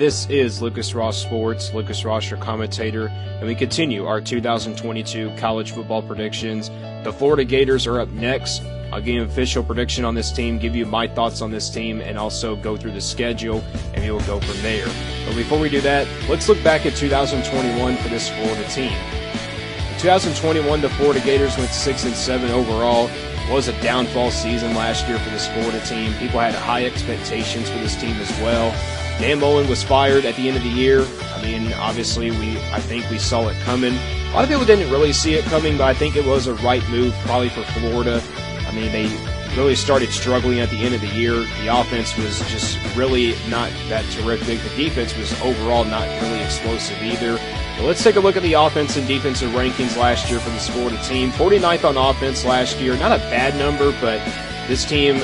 This is Lucas Ross Sports, Lucas Ross, your commentator, and we continue our 2022 college football predictions. The Florida Gators are up next. I'll give you an official prediction on this team, give you my thoughts on this team, and also go through the schedule, and we will go from there. But before we do that, let's look back at 2021 for this Florida team. In 2021, the Florida Gators went 6-7 overall. It was a downfall season last year for this Florida team. People had high expectations for this team as well. Dan Mullen was fired at the end of the year. I mean, obviously, I think we saw it coming. A lot of people didn't really see it coming, but I think it was a right move probably for Florida. I mean, they really started struggling at the end of the year. The offense was just really not that terrific. The defense was overall not really explosive either. But let's take a look at the offense and defensive rankings last year for this Florida team. 49th on offense last year. Not a bad number, but this team,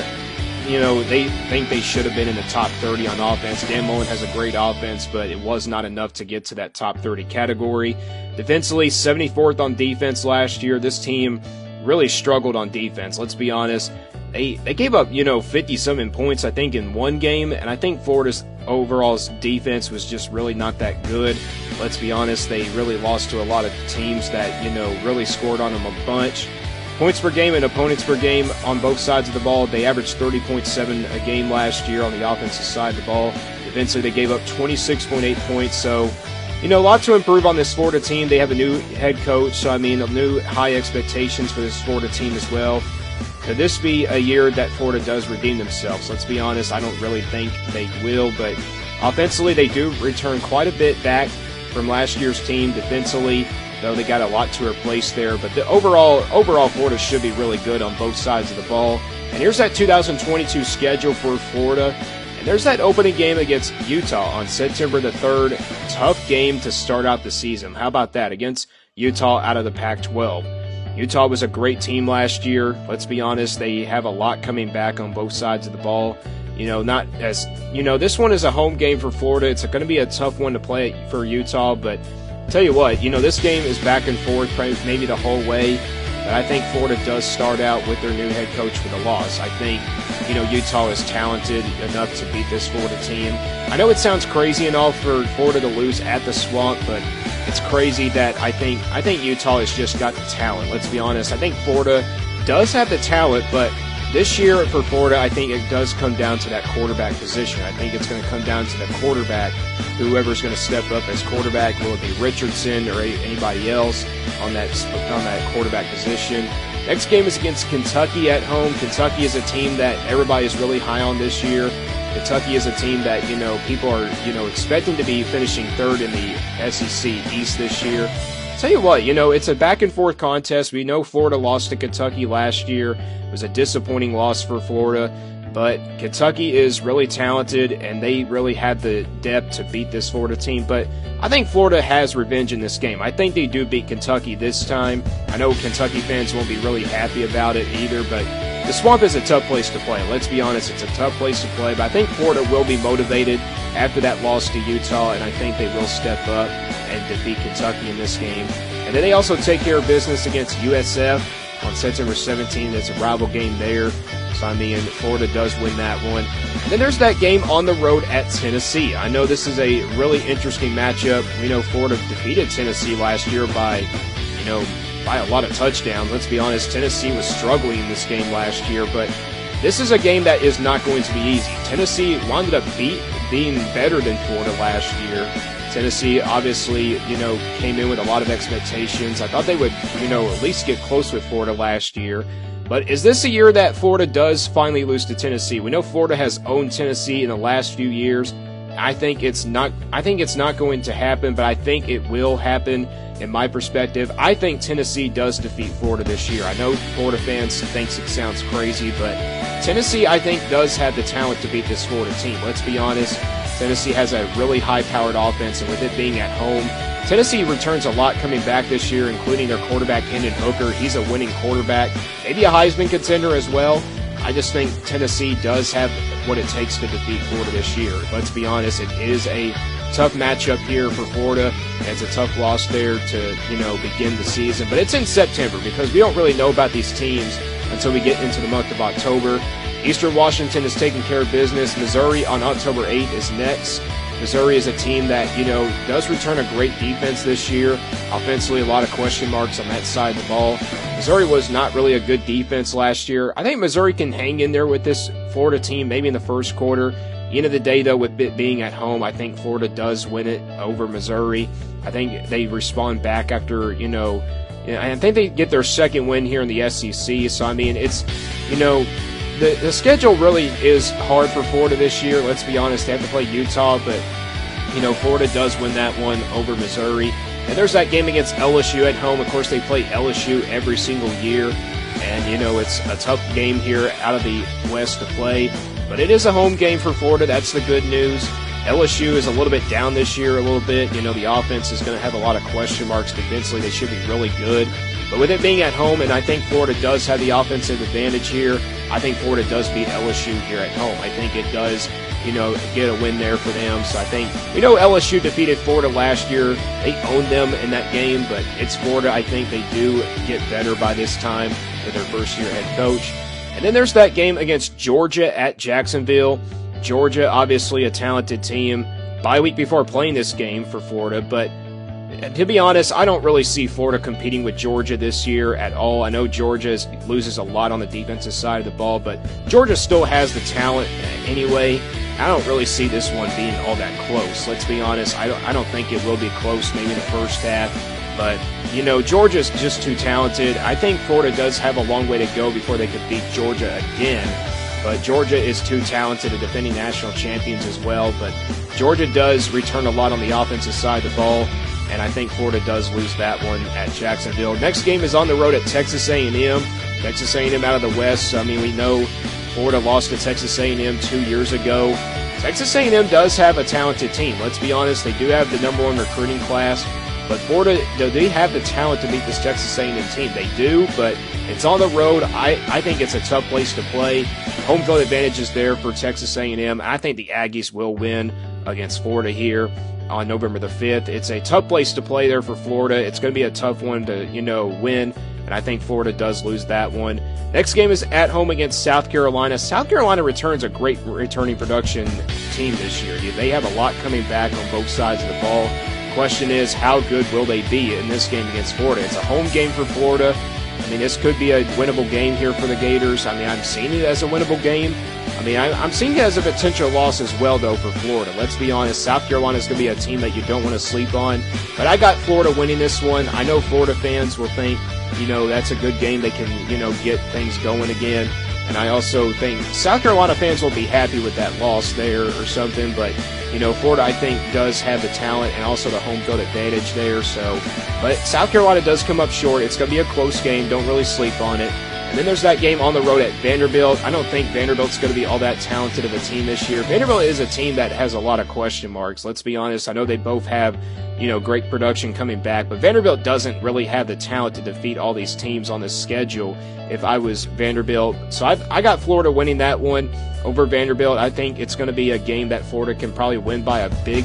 they think they should have been in the top 30 on offense. Dan Mullen has a great offense, but it was not enough to get to that top 30 category. Defensively, 74th on defense last year. This team really struggled on defense. Let's be honest. They gave up, 50-something points, I think, in one game, and I think Florida's overall defense was just really not that good. Let's be honest, they really lost to a lot of teams that, really scored on them a bunch. Points per game and opponents per game on both sides of the ball, they averaged 30.7 a game last year on the offensive side of the ball. Defensively, they gave up 26.8 points, so a lot to improve on this Florida team. They have a new head coach, so new high expectations for this Florida team as well. Could this be a year that Florida does redeem themselves? Let's be honest, I don't really think they will, but offensively they do return quite a bit back from last year's team. Defensively, though, they got a lot to replace there, but the overall Florida should be really good on both sides of the ball. And here's that 2022 schedule for Florida. And there's that opening game against Utah on September the 3rd. Tough game to start out the season. How about that? Against Utah out of the Pac-12. Utah was a great team last year. Let's be honest, they have a lot coming back on both sides of the ball. This one is a home game for Florida. It's going to be a tough one to play for Utah, but tell you what, this game is back and forth maybe the whole way. But I think Florida does start out with their new head coach with a loss. I think, Utah is talented enough to beat this Florida team. I know it sounds crazy and all for Florida to lose at the Swamp, but it's crazy that I think Utah has just got the talent. Let's be honest. I think Florida does have the talent, but this year for Florida, I think it does come down to that quarterback position. I think it's going to come down to the quarterback, whoever's going to step up as quarterback. Will it be Richardson or anybody else on that quarterback position? Next game is against Kentucky at home. Kentucky is a team that everybody is really high on this year. Kentucky is a team that, people are, expecting to be finishing third in the SEC East this year. Tell you what, it's a back-and-forth contest. We know Florida lost to Kentucky last year. It was a disappointing loss for Florida, but Kentucky is really talented, and they really have the depth to beat this Florida team. But I think Florida has revenge in this game. I think they do beat Kentucky this time. I know Kentucky fans won't be really happy about it either, but the Swamp is a tough place to play. Let's be honest, it's a tough place to play, but I think Florida will be motivated after that loss to Utah, and I think they will step up and defeat Kentucky in this game. And then they also take care of business against USF on September 17th. It's a rival game there. So, Florida does win that one. And then there's that game on the road at Tennessee. I know this is a really interesting matchup. We know Florida defeated Tennessee last year by a lot of touchdowns. Let's be honest, Tennessee was struggling in this game last year, but this is a game that is not going to be easy. Tennessee wound up being better than Florida last year. Tennessee obviously, came in with a lot of expectations. I thought they would, at least get close with Florida last year. But is this a year that Florida does finally lose to Tennessee? We know Florida has owned Tennessee in the last few years. I think it's not going to happen, but I think it will happen in my perspective. I think Tennessee does defeat Florida this year. I know Florida fans thinks it sounds crazy, but Tennessee, I think, does have the talent to beat this Florida team. Let's be honest. Tennessee has a really high-powered offense, and with it being at home, Tennessee returns a lot coming back this year, including their quarterback, Hendon Hooker. He's a winning quarterback, maybe a Heisman contender as well. I just think Tennessee does have what it takes to defeat Florida this year. Let's be honest, it is a tough matchup here for Florida. It's a tough loss there to, begin the season. But it's in September because we don't really know about these teams until we get into the month of October. Eastern Washington is taking care of business. Missouri on October 8th is next. Missouri is a team that, does return a great defense this year. Offensively, a lot of question marks on that side of the ball. Missouri was not really a good defense last year. I think Missouri can hang in there with this Florida team maybe in the first quarter. End of the day, though, with it being at home, I think Florida does win it over Missouri. I think they respond back after, I think they get their second win here in the SEC. So, I mean, it's, the schedule really is hard for Florida this year. Let's be honest, they have to play Utah, but, Florida does win that one over Missouri. And there's that game against LSU at home. Of course, they play LSU every single year. And, it's a tough game here out of the West to play. But it is a home game for Florida. That's the good news. LSU is a little bit down this year, a little bit. The offense is going to have a lot of question marks defensively. They should be really good. But with it being at home, and I think Florida does have the offensive advantage here, I think Florida does beat LSU here at home. I think it does, get a win there for them. So I think, LSU defeated Florida last year. They owned them in that game, but it's Florida. I think they do get better by this time with their first-year head coach. And then there's that game against Georgia at Jacksonville. Georgia, obviously a talented team. Bye week before playing this game for Florida, but to be honest, I don't really see Florida competing with Georgia this year at all. I know Georgia loses a lot on the defensive side of the ball, but Georgia still has the talent anyway. I don't really see this one being all that close. Let's be honest, I don't think it will be close maybe in the first half. But, Georgia's just too talented. I think Florida does have a long way to go before they could beat Georgia again. But Georgia is too talented, a defending national champions as well. But Georgia does return a lot on the offensive side of the ball. And I think Florida does lose that one at Jacksonville. Next game is on the road at Texas A&M. Texas A&M out of the West. I mean, we know Florida lost to Texas A&M 2 years ago. Texas A&M does have a talented team. Let's be honest, they do have the #1 recruiting class. But Florida, they have the talent to beat this Texas A&M team. They do, but it's on the road. I think it's a tough place to play. Home field advantage is there for Texas A&M. I think the Aggies will win against Florida here on November the 5th. It's a tough place to play there for Florida. It's going to be a tough one to, win, and I think Florida does lose that one. Next game is at home against South Carolina. South Carolina returns a great returning production team this year. They have a lot coming back on both sides of the ball. Question is, how good will they be in this game against Florida? It's a home game for Florida. I mean, this could be a winnable game here for the Gators. I mean, I'm seeing it as a winnable game. I mean, I'm seeing it as a potential loss as well, though, for Florida. Let's be honest, South Carolina is going to be a team that you don't want to sleep on. But I got Florida winning this one. I know Florida fans will think, that's a good game. They can, get things going again. And I also think South Carolina fans will be happy with that loss there or something. But, Florida, I think, does have the talent and also the home field advantage there. But South Carolina does come up short. It's going to be a close game. Don't really sleep on it. And then there's that game on the road at Vanderbilt. I don't think Vanderbilt's going to be all that talented of a team this year. Vanderbilt is a team that has a lot of question marks. Let's be honest. I know they both have, great production coming back, but Vanderbilt doesn't really have the talent to defeat all these teams on the schedule if I was Vanderbilt. So I got Florida winning that one over Vanderbilt. I think it's going to be a game that Florida can probably win by a big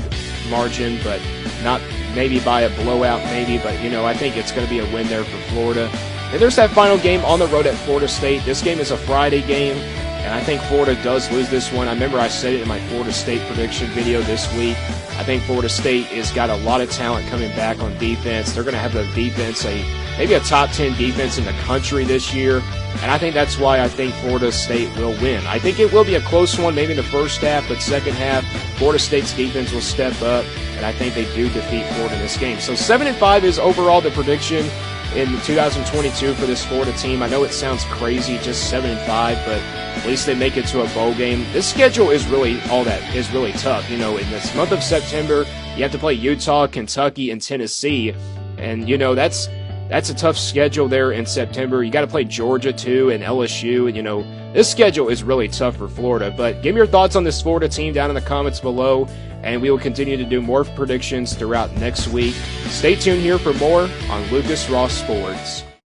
margin, but not maybe by a blowout maybe, but, I think it's going to be a win there for Florida. And there's that final game on the road at Florida State. This game is a Friday game, and I think Florida does lose this one. I remember I said it in my Florida State prediction video this week. I think Florida State has got a lot of talent coming back on defense. They're going to have the defense, maybe a top 10 defense in the country this year, and I think that's why I think Florida State will win. I think it will be a close one, maybe in the first half, but second half, Florida State's defense will step up, and I think they do defeat Florida in this game. So 7-5 is overall the prediction in 2022 for this Florida team. I know it sounds crazy, just 7-5, but at least they make it to a bowl game. This schedule is really tough. In this month of September, you have to play Utah, Kentucky, and Tennessee, and that's a tough schedule there in September. You got to play Georgia too and LSU, and this schedule is really tough for Florida. But give me your thoughts on this Florida team down in the comments below, and we will continue to do more predictions throughout next week. Stay tuned here for more on Lucas Ross Sports.